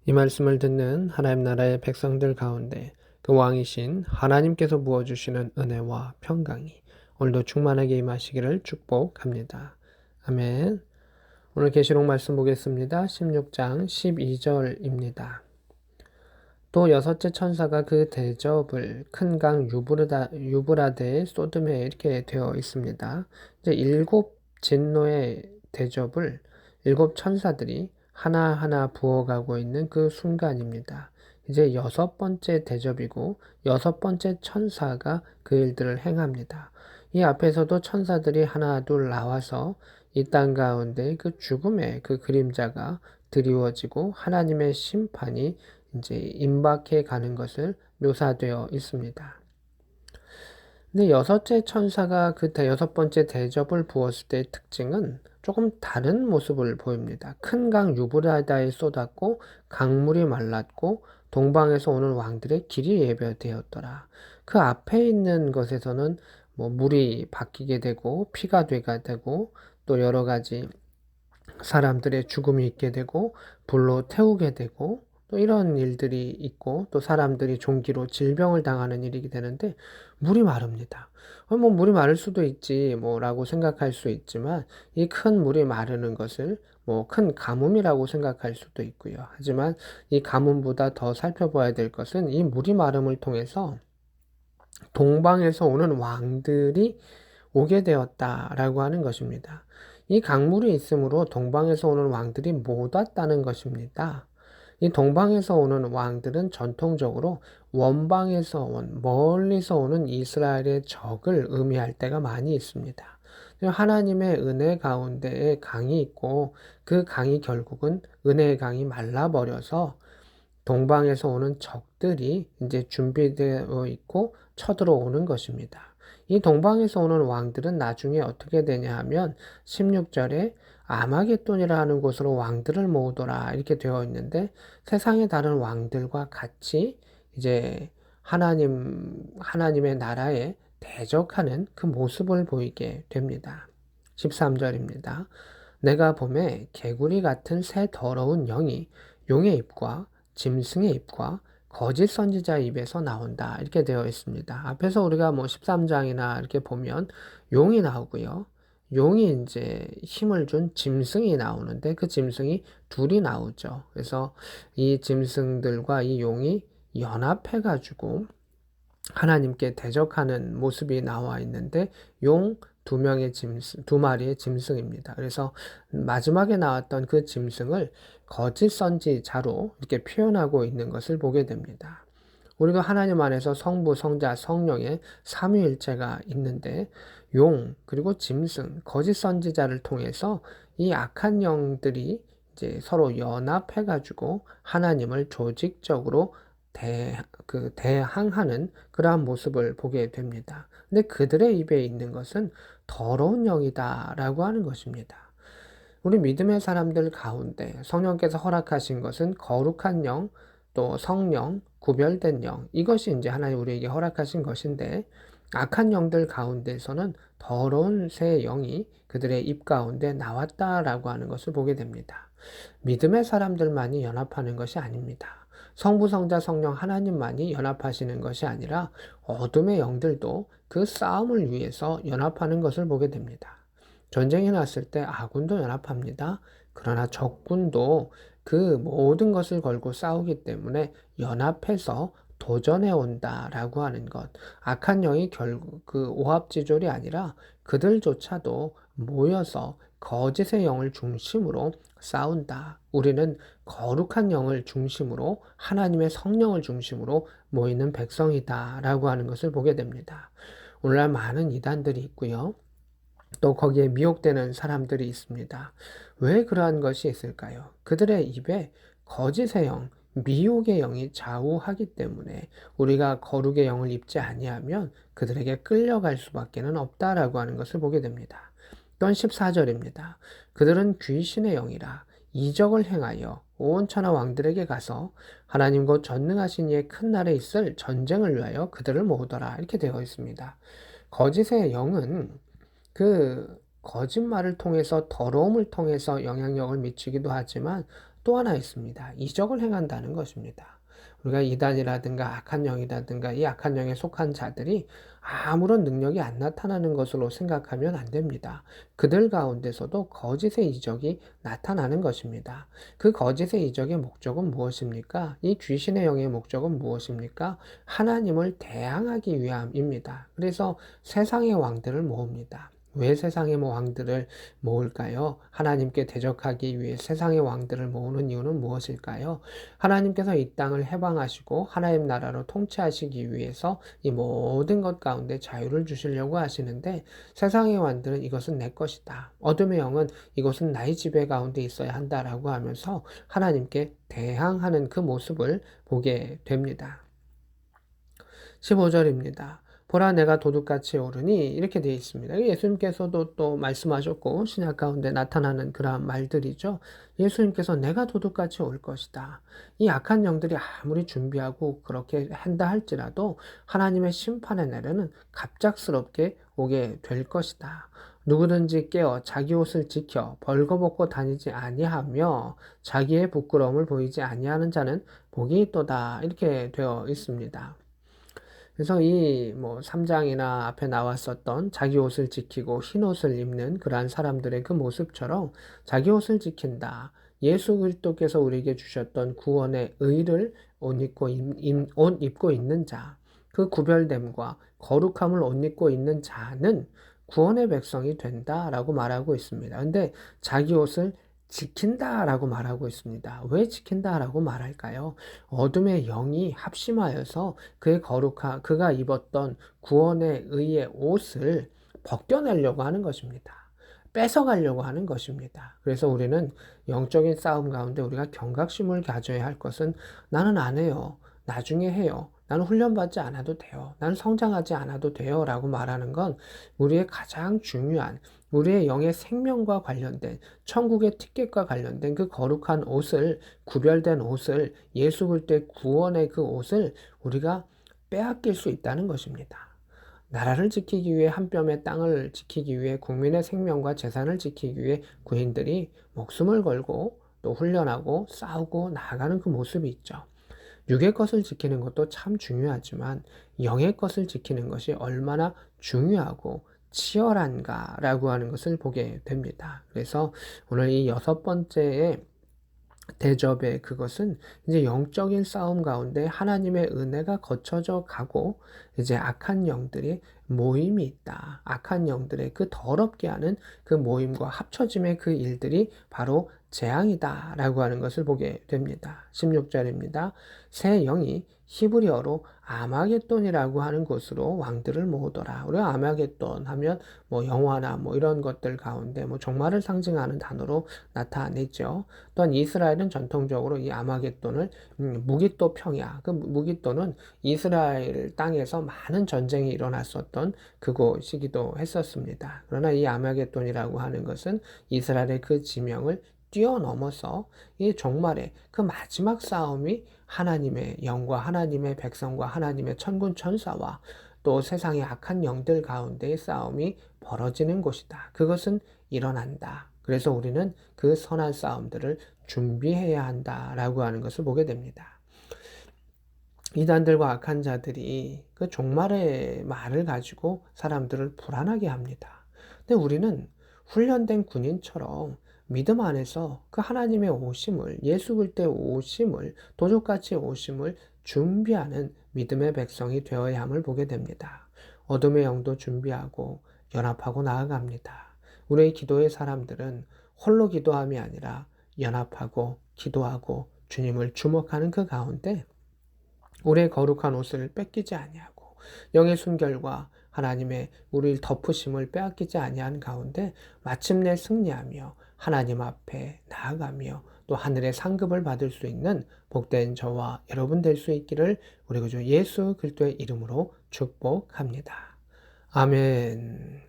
이 말씀을 듣는 하나님 나라의 백성들 가운데 그 왕이신 하나님께서 부어주시는 은혜와 평강이 오늘도 충만하게 임하시기를 축복합니다. 아멘. 오늘 계시록 말씀 보겠습니다. 16장 12절입니다. 또 여섯째 천사가 그 대접을 큰 강 유브라데에 쏟음에 이렇게 되어 있습니다. 이제 일곱 진노의 대접을 일곱 천사들이 하나하나 부어가고 있는 그 순간입니다. 이제 여섯 번째 대접이고 여섯 번째 천사가 그 일들을 행합니다. 이 앞에서도 천사들이 하나 둘 나와서 이 땅 가운데 그 죽음의 그 그림자가 드리워지고 하나님의 심판이 이제 임박해 가는 것을 묘사되어 있습니다. 근데 여섯째 천사가 그 여섯 번째 대접을 부었을 때의 특징은 조금 다른 모습을 보입니다. 큰 강 유브라다에 쏟았고 강물이 말랐고 동방에서 오는 왕들의 길이 예배되었더라. 그 앞에 있는 것에서는 뭐 물이 바뀌게 되고 피가 되고 또 여러 가지 사람들의 죽음이 있게 되고 불로 태우게 되고 또 이런 일들이 있고 또 사람들이 종기로 질병을 당하는 일이 되는데 물이 마릅니다. 뭐 물이 마를 수도 있지 뭐라고 생각할 수 있지만 이 큰 물이 마르는 것을 뭐 큰 가뭄이라고 생각할 수도 있고요. 하지만 이 가뭄보다 더 살펴봐야 될 것은 이 물이 마름을 통해서 동방에서 오는 왕들이 오게 되었다라고 하는 것입니다. 이 강물이 있으므로 동방에서 오는 왕들이 못 왔다는 것입니다. 이 동방에서 오는 왕들은 전통적으로 원방에서 멀리서 오는 이스라엘의 적을 의미할 때가 많이 있습니다. 하나님의 은혜 가운데에 강이 있고 그 강이 결국은 은혜의 강이 말라버려서 동방에서 오는 적들이 이제 준비되어 있고 쳐들어오는 것입니다. 이 동방에서 오는 왕들은 나중에 어떻게 되냐 하면 16절에 아마겟돈이라 하는 곳으로 왕들을 모으더라 이렇게 되어 있는데 세상의 다른 왕들과 같이 이제 하나님의 나라에 대적하는 그 모습을 보이게 됩니다. 13절입니다. 내가 봄에 개구리 같은 새 더러운 영이 용의 입과 짐승의 입과 거짓 선지자 입에서 나온다. 이렇게 되어 있습니다. 앞에서 우리가 뭐 13장이나 이렇게 보면 용이 나오고요. 용이 이제 힘을 준 짐승이 나오는데 그 짐승이 둘이 나오죠. 그래서 이 짐승들과 이 용이 연합해가지고 하나님께 대적하는 모습이 나와 있는데 용 두 명의 짐승, 두 마리의 짐승입니다. 그래서 마지막에 나왔던 그 짐승을 거짓 선지자로 이렇게 표현하고 있는 것을 보게 됩니다. 우리도 하나님 안에서 성부, 성자, 성령의 삼위일체가 있는데 용 그리고 짐승, 거짓 선지자를 통해서 이 악한 영들이 이제 서로 연합해가지고 하나님을 조직적으로 대항하는 그러한 모습을 보게 됩니다. 근데 그들의 입에 있는 것은 더러운 영이다라고 하는 것입니다. 우리 믿음의 사람들 가운데 성령께서 허락하신 것은 거룩한 영, 또 성령, 구별된 영, 이것이 이제 하나님 우리에게 허락하신 것인데, 악한 영들 가운데서는 더러운 새 영이 그들의 입 가운데 나왔다라고 하는 것을 보게 됩니다. 믿음의 사람들만이 연합하는 것이 아닙니다. 성부, 성자, 성령 하나님만이 연합하시는 것이 아니라 어둠의 영들도 그 싸움을 위해서 연합하는 것을 보게 됩니다. 전쟁이 났을 때 아군도 연합합니다. 그러나 적군도 그 모든 것을 걸고 싸우기 때문에 연합해서 도전해 온다라고 하는 것. 악한 영이 결국 그 오합지졸이 아니라 그들조차도 모여서 거짓의 영을 중심으로 싸운다. 우리는 거룩한 영을 중심으로 하나님의 성령을 중심으로 모이는 백성이다라고 하는 것을 보게 됩니다. 오늘날 많은 이단들이 있고요. 또 거기에 미혹되는 사람들이 있습니다. 왜 그러한 것이 있을까요? 그들의 입에 거짓의 영, 미혹의 영이 좌우하기 때문에 우리가 거룩의 영을 입지 아니하면 그들에게 끌려갈 수밖에는 없다라고 하는 것을 보게 됩니다. 또한 14절입니다. 그들은 귀신의 영이라 이적을 행하여 온 천하 왕들에게 가서 하나님 곧 전능하신 이의 큰 날에 있을 전쟁을 위하여 그들을 모으더라 이렇게 되어 있습니다. 거짓의 영은 그 거짓말을 통해서 더러움을 통해서 영향력을 미치기도 하지만 또 하나 있습니다. 이적을 행한다는 것입니다. 우리가 이단이라든가 악한 영이라든가 이 악한 영에 속한 자들이 아무런 능력이 안 나타나는 것으로 생각하면 안 됩니다. 그들 가운데서도 거짓의 이적이 나타나는 것입니다. 그 거짓의 이적의 목적은 무엇입니까? 이 귀신의 영의 목적은 무엇입니까? 하나님을 대항하기 위함입니다. 그래서 세상의 왕들을 모읍니다. 왜 세상의 왕들을 모을까요? 하나님께 대적하기 위해 세상의 왕들을 모으는 이유는 무엇일까요? 하나님께서 이 땅을 해방하시고 하나님 나라로 통치하시기 위해서 이 모든 것 가운데 자유를 주시려고 하시는데, 세상의 왕들은 이것은 내 것이다, 어둠의 영은 이것은 나의 지배 가운데 있어야 한다라고 하면서 하나님께 대항하는 그 모습을 보게 됩니다. 15절입니다. 보라 내가 도둑같이 오르니, 이렇게 되어 있습니다. 예수님께서도 또 말씀하셨고 신약 가운데 나타나는 그러한 말들이죠. 예수님께서 내가 도둑같이 올 것이다. 이 악한 영들이 아무리 준비하고 그렇게 한다 할지라도 하나님의 심판의 날에는 갑작스럽게 오게 될 것이다. 누구든지 깨어 자기 옷을 지켜 벌거벗고 다니지 아니하며 자기의 부끄러움을 보이지 아니하는 자는 복이 있도다. 이렇게 되어 있습니다. 그래서 이 3장이나 앞에 나왔었던 자기 옷을 지키고 흰 옷을 입는 그러한 사람들의 그 모습처럼 자기 옷을 지킨다. 예수 그리스도께서 우리에게 주셨던 구원의 의를 옷 입고 있는 자, 그 구별됨과 거룩함을 옷 입고 있는 자는 구원의 백성이 된다라고 말하고 있습니다. 근데 자기 옷을 지킨다라고 말하고 있습니다. 왜 지킨다라고 말할까요? 어둠의 영이 합심하여서 그가 입었던 구원의 의의 옷을 벗겨내려고 하는 것입니다. 뺏어가려고 하는 것입니다. 그래서 우리는 영적인 싸움 가운데 우리가 경각심을 가져야 할 것은, 나는 안 해요, 나중에 해요, 나는 훈련받지 않아도 돼요, 나는 성장하지 않아도 돼요 라고 말하는 건 우리의 가장 중요한, 우리의 영의 생명과 관련된, 천국의 티켓과 관련된 그 거룩한 옷을, 구별된 옷을, 예수 그리스도의 구원의 그 옷을 우리가 빼앗길 수 있다는 것입니다. 나라를 지키기 위해, 한 뼘의 땅을 지키기 위해, 국민의 생명과 재산을 지키기 위해 군인들이 목숨을 걸고 또 훈련하고 싸우고 나아가는 그 모습이 있죠. 육의 것을 지키는 것도 참 중요하지만 영의 것을 지키는 것이 얼마나 중요하고 치열한가라고 하는 것을 보게 됩니다. 그래서 오늘 이 6번째의 대접의 그것은 이제 영적인 싸움 가운데 하나님의 은혜가 거쳐져 가고 이제 악한 영들의 모임이 있다. 악한 영들의 그 더럽게 하는 그 모임과 합쳐짐의 그 일들이 바로 재앙이다 라고 하는 것을 보게 됩니다. 16절입니다. 새 영이 히브리어로 아마겟돈이라고 하는 곳으로 왕들을 모으더라. 우리가 아마겟돈 하면 영화나 이런 것들 가운데 종말을 상징하는 단어로 나타내죠. 또한 이스라엘은 전통적으로 이 아마겟돈을 무기또 평야, 그 무기또는 이스라엘 땅에서 많은 전쟁이 일어났었던 그곳이기도 했었습니다. 그러나 이 아마겟돈이라고 하는 것은 이스라엘의 그 지명을 뛰어넘어서 이 종말의 그 마지막 싸움이 하나님의 영과 하나님의 백성과 하나님의 천군 천사와 또 세상의 악한 영들 가운데의 싸움이 벌어지는 곳이다. 그것은 일어난다. 그래서 우리는 그 선한 싸움들을 준비해야 한다라고 하는 것을 보게 됩니다. 이단들과 악한 자들이 그 종말의 말을 가지고 사람들을 불안하게 합니다. 근데 우리는 훈련된 군인처럼 믿음 안에서 그 하나님의 오심을, 예수 그리스도의 오심을, 도적같이 오심을 준비하는 믿음의 백성이 되어야 함을 보게 됩니다. 어둠의 영도 준비하고 연합하고 나아갑니다. 우리의 기도의 사람들은 홀로 기도함이 아니라 연합하고 기도하고 주님을 주목하는 그 가운데 우리의 거룩한 옷을 뺏기지 아니하고 영의 순결과 하나님의 우리를 덮으심을 빼앗기지 아니한 가운데 마침내 승리하며 하나님 앞에 나아가며 또 하늘의 상급을 받을 수 있는 복된 저와 여러분 될 수 있기를 우리 구주 예수 그리스도의 이름으로 축복합니다. 아멘.